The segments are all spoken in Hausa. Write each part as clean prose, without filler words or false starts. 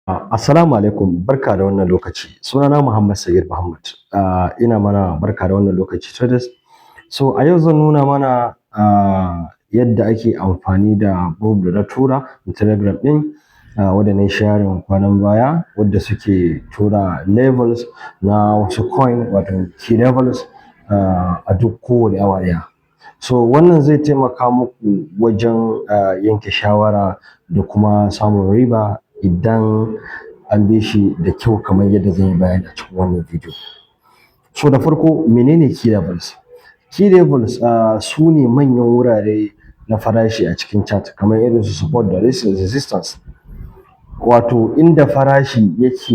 Assalamu alaikum, barka da wannan lokaci. Sunana Muhammad Sagir Muhammad. Ina mana barka da wannan lokaci traders. So a yau zan nuna mana yadda ake amfani da group da na tura na Telegram ɗin wadda na yi sharing kwanan baya, wadda suke tura levels na wasu coin wato key levels a duk kowane awa ɗaya. So wannan zai taimaka muku wajen yanke shawara da kuma samun riba idan an bi shi da kyau kamar yadda zan yi bayani a cikin wannan bidiyo. So da farko menene key levels? Key levels su ne manyan wurare na farashi a cikin chart kamar irin su support da resistance. Wato inda farashi yake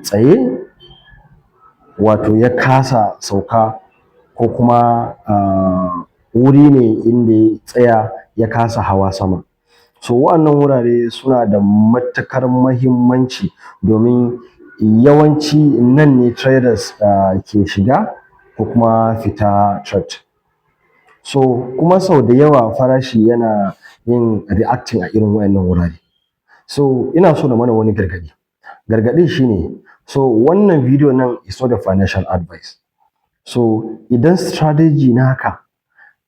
tsaye, wato ya kasa sauka, ko kuma wuri ne inda ya tsaya ya kasa hawa sama. So wa'annan wurare suna da matuƙar muhimmanci domin yawanci nan ne traders ke shiga ko kuma fita trade. So kuma sau da yawa farashi yana yin reacting a irin wa'annan wurare. So ina so na mana wani gargaɗi. Gargaɗin shine, so wannan bidiyo nan is not a financial advice. So idan strategy naka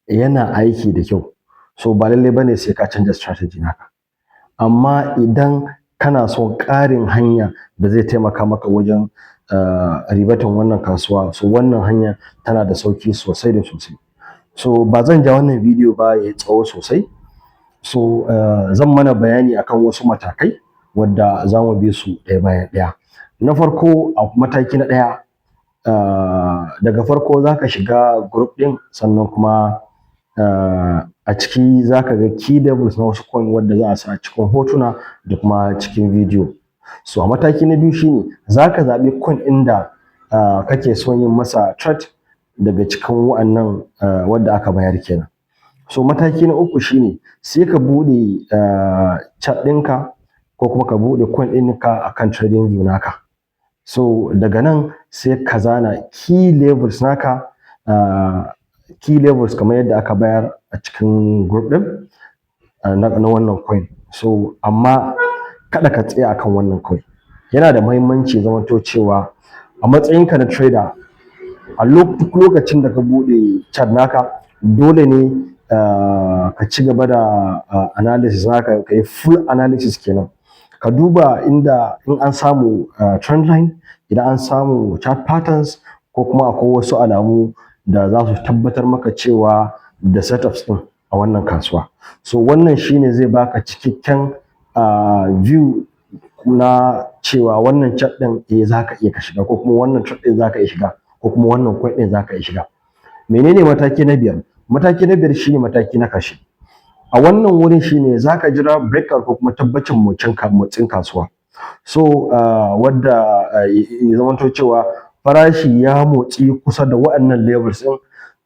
yana aiki da kyau, so ba lallai bane sai ka canza strategy naka. Amma idan kana son ƙarin hanya da zai taimaka maka wajen ribatan wannan kasuwa, so wannan hanya tana da sauƙi sosai da sosai. So ba zan ja wannan bidiyo ba yayi tsawo sosai. So zan mana bayani akan wasu matakai wadda za mu bi su ɗaya bayan ɗaya. Na farko, a mataki na ɗaya, daga farko za ka shiga group ɗin, sannan kuma a ciki za ka ga key levels na wasu coin wadda za a sa a cikin hotuna da kuma cikin bidiyo. So a mataki na biyu shine za ka zaɓi coin ɗin da kake son yin masa trade daga cikin wa'annan wadda aka bayar kenan. So mataki na uku shine sai ka buɗe chart ɗinka ko kuma ka buɗe coin ɗinka akan TradingView naka. So daga nan sai ka zana key levels naka, key levels kamar yadda aka bayar a cikin group ɗin na wannan coin. So amma kada ka tsaya akan wannan coin. Yana da muhimmanci ya zamanto cewa a matsayinka na trader, a duk lokacin da ka buɗe chart naka, dole ne ka ci gaba da analysis naka, ka yi full analysis kenan. Ka duba inda in an samu trendline, idan an samu chart patterns, ko kuma akwai wasu alamu da za su tabbatar maka cewa da setups ɗin a wannan kasuwa. So wannan shine zai baka cikakken view na cewa wannan chart ɗin za ka iya ka shiga, ko kuma wannan chart ɗin za ka iya shiga, ko kuma wannan coin ɗin za ka iya shiga. Menene mataki na biyar? Mataki na biyar shine mataki na ƙarshe. A wannan wurin shine za ka jira breakout ko kuma tabbacin motsin kasuwa. So wadda ya zamanto cewa farashi ya motsi kusa da wa'annan levels ɗin.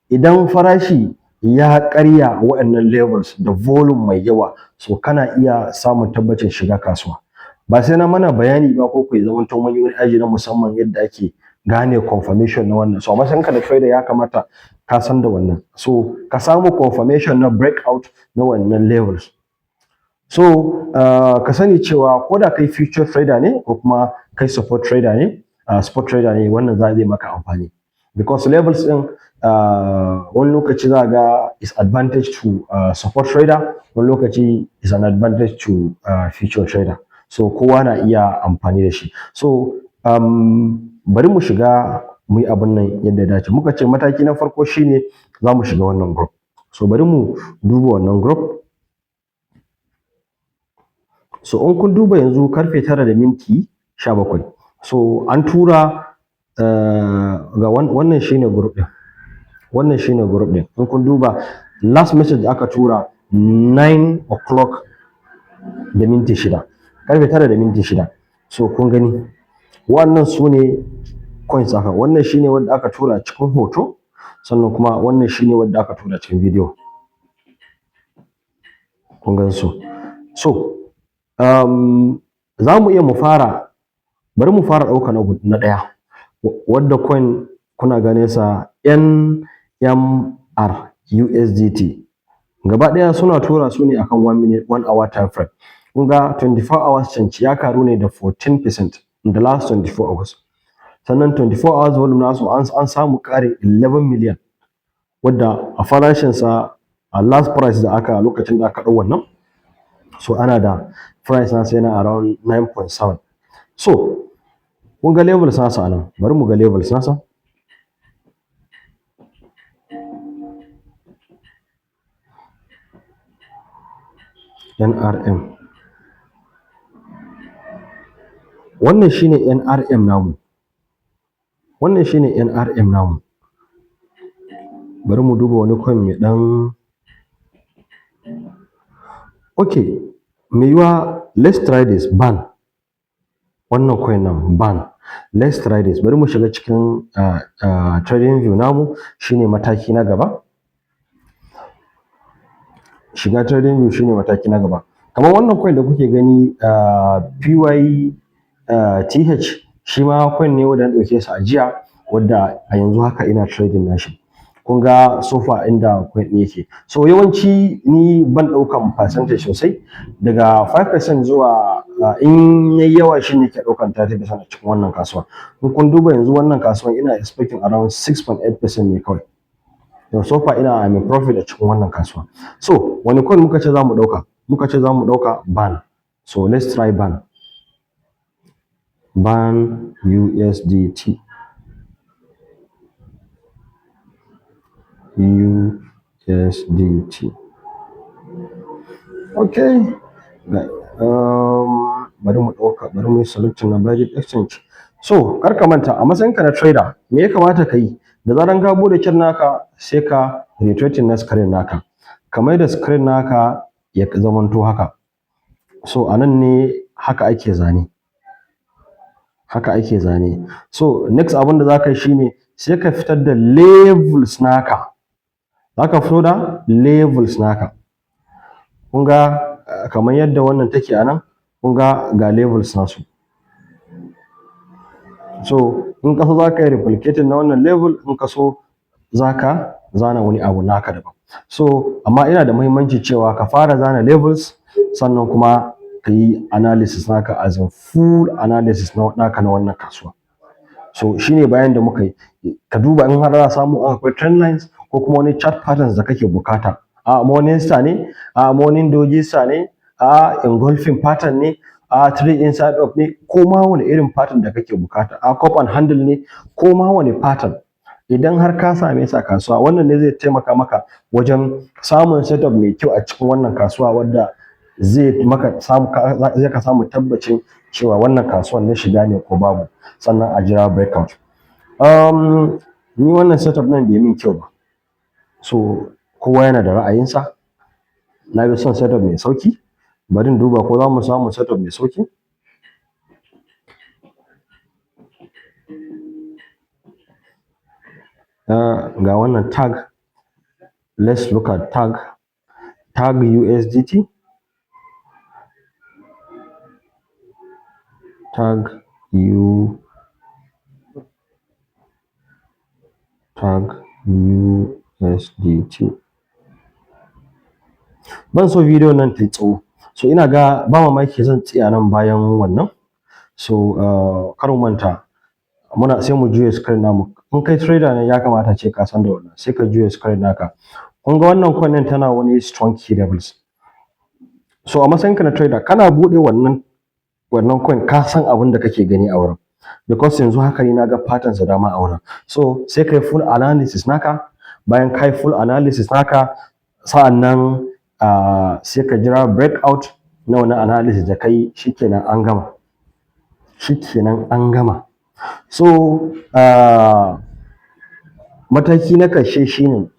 Idan farashi ya karya wa'annan levels da volume mai yawa, so kana iya samun tabbacin shiga kasuwa. Ba sai na mana bayani ba ko ya zamanto mun yi wani aji na musamman yadda ake gane confirmation na wannan. So a matsayinka na trader ya kamata ka san da wannan. So ka samu confirmation na breakout na wannan levels. So ka sani cewa ko da kai future trader ne ko kuma kai support trader ne, wannan zai maka amfani. Because levels ɗin wani lokaci za ga is advantage to support trader, wani lokaci is an advantage to future trader. So kowa na iya amfani da shi. So bari mu shiga mu yi abin nan yadda ya dace. Muka ce mataki na farko shine za mu shiga wannan group. So bari mu duba wannan group. So in kun duba yanzu karfe 9:17. So an tura ga wannan shine group ɗin. Wannan shine group ɗin. In kun duba last message da aka tura 9:06. Karfe 9:06. So kun gani wannan su ne coins haka. Wannan shine wanda aka tura cikin hoto, sannan kuma wannan shine wanda aka tura cikin bidiyo. Kun gan su. So za mu iya bari mu fara ɗauka na ɗaya, wadda coin kuna ganin sa NMR USDT. Gaba ɗaya suna tura su ne akan 1 hour time frame. kun ga 24 hours change ya karu ne da 14% in the last 24 hours. Sannan 24 hours volume nasu an samu ƙarin 11 million, wadda a farashinsa a last price da aka lokacin da aka ɗau wannan, so ana da price nasa yana around 9.7. So kun ga levels nasa anan, bari mu ga levels nasa. NRM, wannan shine NRM namu, wannan shine NRM namu. Bari mu duba wani coin mai ɗan okay, mai yiwa let's try this ban, wannan coin nan ban, let's try this. Bari mu shiga cikin TradingView namu, shine mataki na gaba. Shiga TradingView shine mataki na gaba. Kamar wannan coin da kuke gani PYTH, shi ma coin ne wanda na ɗauke sa a jiya, wadda a yanzu haka ina trading nashi. Kun ga so far inda coin ɗin yake. So yawanci ni ban ɗaukan percentage sosai, daga 5% zuwa in yayi yawa shine ke ɗaukan 30% a cikin wannan kasuwa. In kun duba yanzu wannan kasuwan ina expecting around 6.8% ne kawai. So far I'm in profit a cikin wannan kasuwa. So wani coin muka ce za mu ɗauka? Muka ce za mu ɗauka ban. So let's try ban. Ban USDT. USDT. Okay. Bari mu ɗauka, bari mu yi selecting na Basic Exchange. So kar ka manta, a matsayinka na trader, me ya kamata ka yi? Da zaran ka bude kyan naka, sai ka retweeting na screen naka. Kamar da screen naka ya zamanto haka. So anan ne haka ake zane. Haka ake zane. So next abin da za ka yi shine sai ka fitar da levels naka. Za ka fito da levels naka. Kun ga kamar yadda wannan take anan, kun ga levels nasu. So in ka so za ka yi replicating na wannan level, in ka so za ka zana wani abu naka daban. So amma ina da muhimmanci cewa ka fara zana levels, sannan kuma ka yi analysis naka, as in full analysis naka na wannan kasuwa. So shine bayan da muka yi. Ka duba in har za a samu akwai trendlines ko kuma wani chart patterns da kake bukata. Morning star ne, morning doji star ne, engulfing pattern ne, three inside up ne, ko ma wani irin pattern da kake bukata, cup and handle ne, ko ma wani pattern. Idan har ka same sa kasuwa, wannan ne zai taimaka maka wajen samun setup mai kyau a cikin wannan kasuwa, wadda zai ka samu tabbacin cewa wannan kasuwan na shiga ne ko babu, sannan a jira breakout. Ni wannan setup nan bai min kyau ba. So kowa yana da ra'ayinsa. Na fi son setup mai sauki. Bari in duba ko za mu samu setup mai sauki. Ga wannan tag. Let's look at tag. Tag USDT. Tag USDT. Ban so video nan ta yi tsawo, so ina ga ba mamaki zan tsaya nan bayan wannan. So kar mu manta, sai mu juya screen namu. In kai trader ne ya kamata ce ka san da wannan, sai ka juya screen naka. Kun ga wannan coin ɗin tana wani strong key levels. So a matsayinka na trader, kana buɗe wannan coin, ka san abin da kake gani a wurin, because yanzu haka ni na ga patterns da dama a wurin. So sai kai full analysis naka. Bayan kai full analysis naka, sa'annan sai ka jira breakout na wani analysis da kai, shikenan an gama. Shikenan an gama. So mataki na ƙarshe shine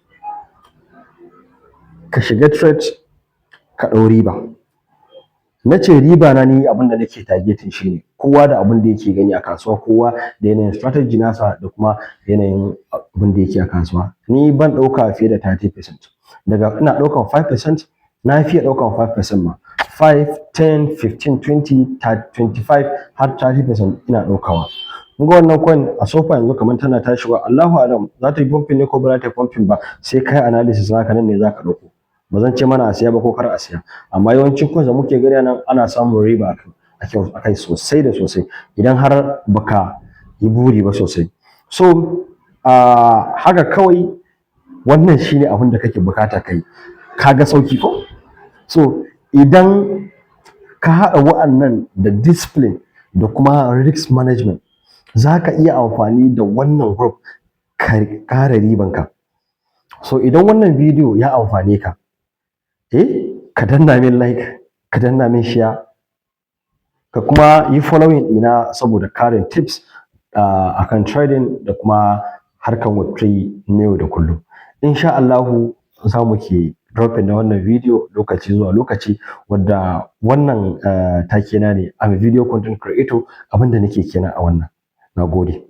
ka shiga trade, ka ɗau riba. Na ce riba na ni abin da nake targeting shine kowa da abin da yake gani a kasuwa, kowa da yanayin strategy nasa da kuma yanayin abin da yake a kasuwa. Ni ban ɗauka fiye da 30%. Daga ina ɗaukan 5%, na fiye ɗaukan 5% ma. 5, 10, 15, 20, 25 har 30% ina ɗaukawa. Kun ga wannan coin a so far yanzu kamar tana tashiwa, Allahu alam za ta yi pumping ne ko ba za ta yi pumping ba, sai kai analysis naka nan ne za ka ɗauko. ba zan ce mana a siya ba ko kar a siya, amma yawancin coins da muke gani nan ana samun riba a kai sosai da sosai idan har baka yi buri ba sosai. So haka kawai wannan shine abin da kake bukata kai, kaga sauki ko? So idan ka haɗa wa'annan da discipline da kuma risk management, za ka iya amfani da wannan group ka ƙara ribanka. So idan wannan bidiyo ya amfane ka, ka danna min like, ka danna min share, ka kuma yi following ɗina saboda ƙarin tips akan trading da kuma harkan web3 na yau da kullum. Insha Allahu za mu ke dropping na wannan bidiyo lokaci zuwa lokaci, wadda wannan take na ne, I'm a video content creator, abinda nake kenan a wannan. Nagode.